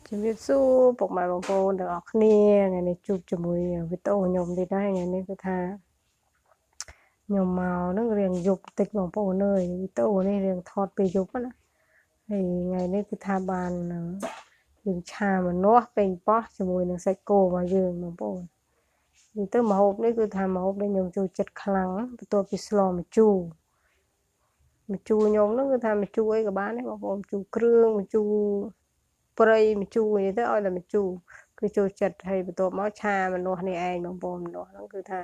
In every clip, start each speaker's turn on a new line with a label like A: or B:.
A: ជំរាបសួរពុកម៉ែបងប្អូនទាំងអស់គ្នាថ្ងៃនេះជួបជាមួយវីដេអូខ្ញុំទៀតហើយថ្ងៃនេះគឺថាខ្ញុំមកនឹងរៀងយប់បន្តិចបងប្អូនអើយវីដេអូនេះរៀងថតពេលយប់ណាហើយថ្ងៃនេះគឺថាបានយើងឆាម្នាស់ពេញប៉ោះជាមួយនឹងសាច់គោរបស់យើងបងប្អូននិយាយទៅម្ហូបនេះគឺថាម្ហូបដែលខ្ញុំចូលចិត្តខ្លាំងបន្ទាប់ពីស្លម្ជូរខ្ញុំហ្នឹងគឺថាម្ជូរអីក៏បានដែរបងប្អូនម្ជូរគ្រឿងម្ជូរព្រៃម្ជូរអីទៅឲ្យតែម្ជូរគឺចូលចិត្តហើយបន្ទាប់មកឆាម្នាស់នេះឯងបងប្អូនម្នាស់ហ្នឹងគឺថា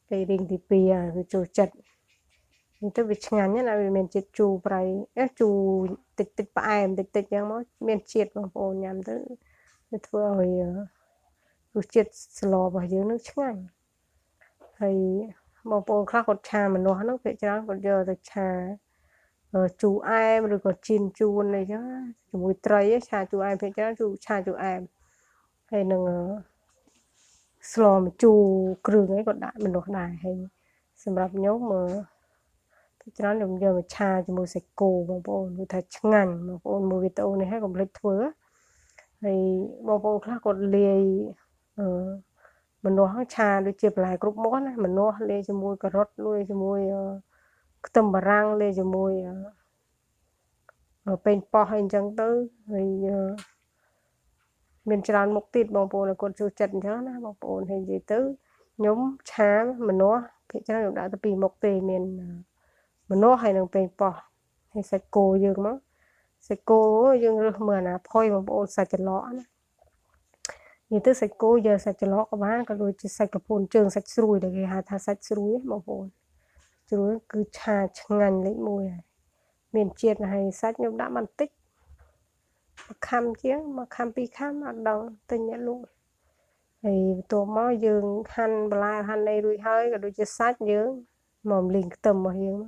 A: ពេលរៀងទី2គឺចូលចិត្តនេះទៅវាឆ្ងាញ់ណាស់វាមានជាតិជូរប្រៃជូរតិចផ្អែមតិចចឹងមកមានជាតិបងប្អូនញ៉ាំទៅវាធ្វើឲ្យរសជាតិស្លរបស់យើងនឹងឆ្ងាញ់ហើយបងប្អូនខ្លះគាត់ឆាម្នាស់ហ្នឹងភាគច្រើនគាត់យកទៅឆាជូរអែមឬក៏ជីនជួនអីចឹងជាមួយត្រីឆាជូរអែមភាគច្រើនឆាជូរអែមហើយនឹងស្លម្ជូរគ្រឿងអីក៏ដាក់ម្នាស់ដែរហើយសម្រាប់ខ្ញុំភាគច្រើនខ្ញុំយកមកឆាជាមួយសាច់គោបងប្អូនគឺថាឆ្ងាញ់បងប្អូនមើលវីដេអូនេះហើយកុំភ្លេចធ្វើហើយបងប្អូនខ្លះគាត់លាយម្នាស់ឆាដូចជាបន្លែគ្រប់មាត់ណាម្នាស់លាយជាមួយការ៉ុតលាយជាមួយខ្ទឹមបារាំងលាយជាមួយពេញប៉ោះអីចឹងទៅហើយមានច្រើនមុខទៀតបងប្អូនគាត់ចូលចិត្តអញ្ចឹងណាបងប្អូនហើយនិយាយទៅខ្ញុំឆាម្នាស់ភាគច្រើនខ្ញុំដាក់ទៅ2មុខទេមានម្នាស់ហើយនឹងពេញប៉ោះហើយសាច់គោយើងមកសាច់គោយើងរើសមើលអាណាផុយបងប្អូនសាច់ច្រឡក់ណានិយាយទៅសាច់គោយកសាច់ច្រឡក់ក៏បានក៏ដូចជាសាច់កពូនជើងសាច់ស្រួយដែលគេហៅថាសាច់ស្រួយបងប្អូនស្រួយគឺឆាឆ្ងាញ់លេខ1ហើយមានជាតិហើយសាច់ខ្ញុំដាក់បន្តិចមួយខាំជាងមួយខាំ2ខាំអត់ដឹងទិញអ្នកលក់ហើយបន្ទាប់មកយើងហាន់បន្លែហាន់អីរួចហើយក៏ដូចជាសាច់យើងមកលីងខ្ទឹមរបស់យើងនិ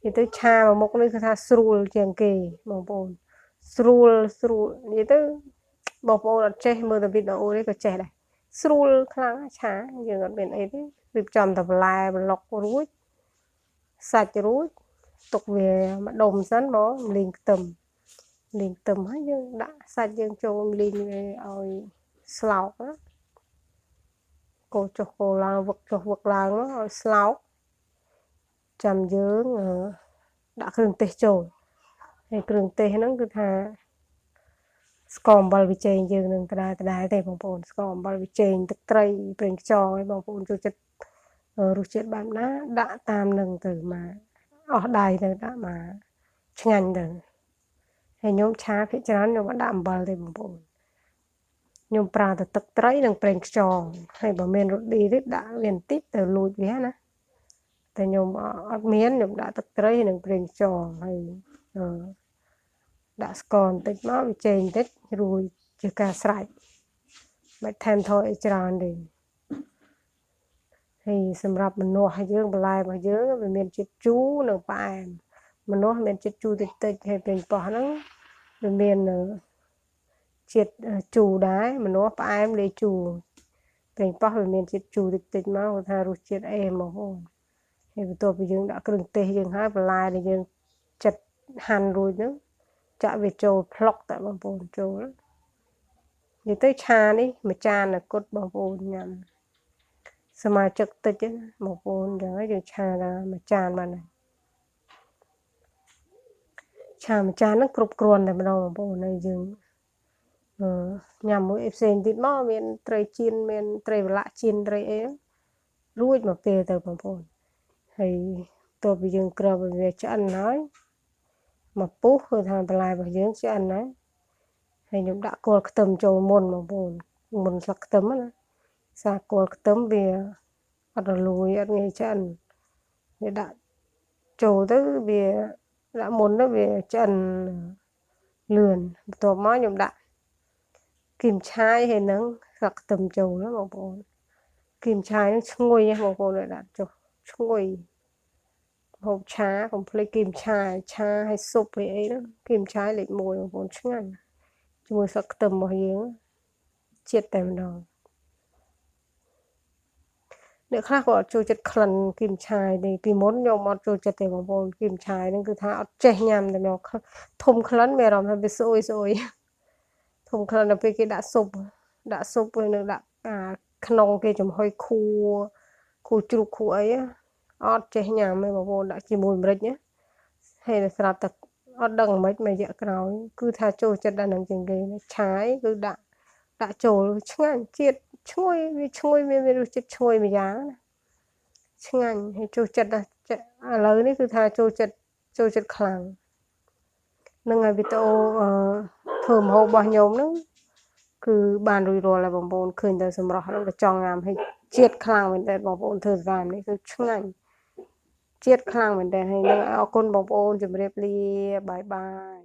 A: យាយទៅឆាមួយមុខនេះគឺថាស្រួលជាងគេបងប្អូនស្រួលនិយាយទៅបងប្អូនអត់ចេះមើលតែវីដេអូនេះក៏ចេះដែរស្រួលខ្លាំងឆាយើងអត់មានអីទេរៀបចំតែបន្លែប្លុករួចសាច់រួចទុកវាមួយដុំសិនមកលីងខ្ទឹមហើយយើងដាក់សាច់យើងចូលលីងវាឲ្យស្លោកណាកូរចុះកូរឡើងវឹកចុះវឹកឡើងឲ្យស្លោកចាំយើងដាក់គ្រឿងទេសចូលហើយគ្រឿងទេសហ្នឹងគឺថាស្ករអំបិលប៊ីចេងយើងនឹងដដែលទេបងប្អូនស្ករអំបិលប៊ីចេងទឹកត្រីប្រេងខ្យងឲ្យបងប្អូនចូលចិត្តរសជាតិបែបណាដាក់តាមនឹងទៅមកអស់ដៃទៅដាក់មកឆ្ងាញ់ទៅហើយខ្ញុំឆាភាគច្រើនខ្ញុំអត់ដាក់អំបិលទេបងប្អូនខ្ញុំប្រើតែទឹកត្រីនិងប្រេងខ្យងហើយបើមានរ៉ូឌីទេដាក់វាបន្តិចទៅលួចវាណាតែខ្ញុំអត់មានខ្ញុំដាក់ទឹកត្រីនិងប្រេងខ្យងហើយដាក់ស្ករបន្តិចមកវាចេញបន្តិចរួចជាការស្រេចមិនថែមថយអីច្រើនទេហើយសម្រាប់ម្នាស់យើងបន្លែរបស់យើងវាមានជាតិជូរនិងផ្អែមម្នាស់មានជាតិជូរតិចហើយពេញប៉ោះហ្នឹងវាមានជាតិជូរដែរម្នាស់ផ្អែមលាយជូរពេញប៉ោះវាមានជាតិជូរតិចមកគាត់ថារសជាតិអែមហ្មងហើយបន្ទាប់ពីយើងដាក់គ្រឿងទេសយើងហើយបន្លែដែលយើងចិត្តហាន់រួចហ្នឹងចាក់វាចូលផ្លុកតែបងប្អូនចូលនិយាយទៅឆានេះមួយចានគត់បងប្អូនញ៉ាំសមាជិកតិចបងប្អូនចឹងហើយយើងឆាដល់មួយចានបានឆាមួយចានហ្នឹងគ្រប់គ្រាន់តែម្ដងបងប្អូនហើយយើងញ៉ាំមួយអីផ្សេងទៀតមកមានត្រីចៀនមានត្រីប្រឡាក់ចៀនត្រីអីរួចមកពេលទៅបងប្អូនហើយតើពីយើងក្របវាឆ្អិនហើយមកពុះគឺថាបន្លែរបស់យើងឆ្អិនហើយខ្ញុំដាក់គល់ខ្ទឹមចូលមុនបងប្អូនមុនស្លឹកខ្ទឹមណាសាគល់ខ្ទឹមវាអត់រលួយអត់ងាយឆ្អិនវាដាក់ចូលទៅវាដាក់មុនទៅវាឆ្អិនលឿនបន្ទាប់មកខ្ញុំដាក់គីមឆាយហើយនឹងស្លឹកខ្ទឹមចូលណាបងប្អូនគីមឆាយនឹងឈ្ងុយណាបងប្អូនដាក់ចុះឈ្ងុយហូបឆាកុំភ្លេចគីមឆាហើយស៊ុបអីហ្នឹងគីមឆាយលេខ1បងប្អូនឆ្ងាញ់ជាមួយស្លឹកខ្ទឹមរបស់យើងជាតិតែម្ដងអ្នកខ្លះក៏អត់ចូលចិត្តក្លិនគីមឆាយទេពីមុនខ្ញុំអត់ចូលចិត្តទេបងប្អូនគីមឆាយហ្នឹងគឺថាអត់ចេះញ៉ាំតែមកធំក្លិនមានអារម្មណ៍ថាវាស្អុយ ធំខ្លាំងដល់ពេលគេដាក់ស៊ុបហើយនឹងដាក់ក្នុងគេចំហុយខួជ្រូកខួអីអត់ចេះញ៉ាំទេបងប្អូនដាក់ជាមួយម្រេចណាហើយស្រាប់តែអត់ដឹងមិនមួយរយៈក្រោយគឺថាចូលចិត្តដល់នឹងជាងគេឆាយគឺដាក់ចូលឆ្ងាញ់ជាតិឈ្ងុយវាឈ្ងុយមានរសជាតិឈ្ងុយមួយយ៉ាងណាឆ្ងាញ់ហើយចូលចិត្តដល់ឥឡូវនេះគឺថាចូលចិត្តខ្លាំងនឹងហើយវីដេអូធ្វើម្ហូបរបស់ខ្ញុំហ្នឹងគឺបានរួចរាល់ហើយបងប្អូនឃើញតែសម្រស់ហ្នឹងក៏ចង់ញ៉ាំហើយជាតិខ្លាំងមែនតើបងប្អូនធ្វើតាមនេះគឺឆ្ងាញ់ជាតិខ្លាំងមែនតើហើយនឹងអរគុណបងប្អូនជម្រាបលាបាយបាយ